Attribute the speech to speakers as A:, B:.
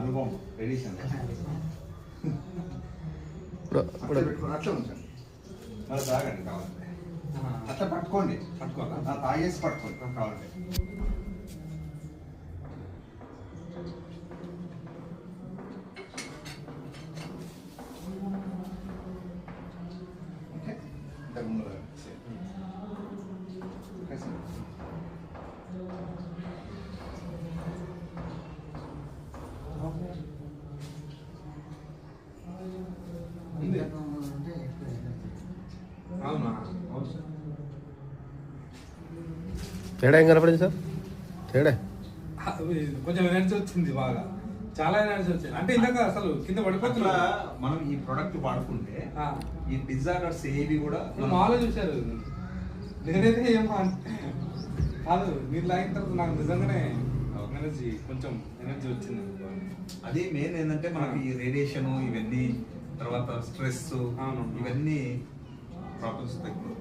A: అనుభవం రేడియేషన్ అట్లా ఉంచండి మళ్ళీ తాగండి కావాలంటే అట్లా పట్టుకోండి తాగేసి పట్టుకోండి కావాలంటే
B: తేడా ఏం కనపడింది సార్? తేడా
C: కొంచెం ఎనర్జీ వచ్చింది, బాగా చాలా ఎనర్జీ వచ్చింది. అంటే ఇందాక అసలు కింద పడిపోతున్నా.
A: మనం ఈ ప్రొడక్ట్ వాడుకుంటే ఈ డిజార్డర్స్ ఏవి కూడా
C: మాలో చూశారు. నేనైతే ఏం కాదు, మీరు లాగిన తర్వాత నాకు నిజంగానే ఎనర్జీ కొంచెం ఎనర్జీ వచ్చింది.
A: అది మెయిన్ ఏంటంటే మనకి ఈ రేడియేషన్ ఇవన్నీ తర్వాత స్ట్రెస్ ఇవన్నీ ప్రాబ్లమ్స్ తగ్గు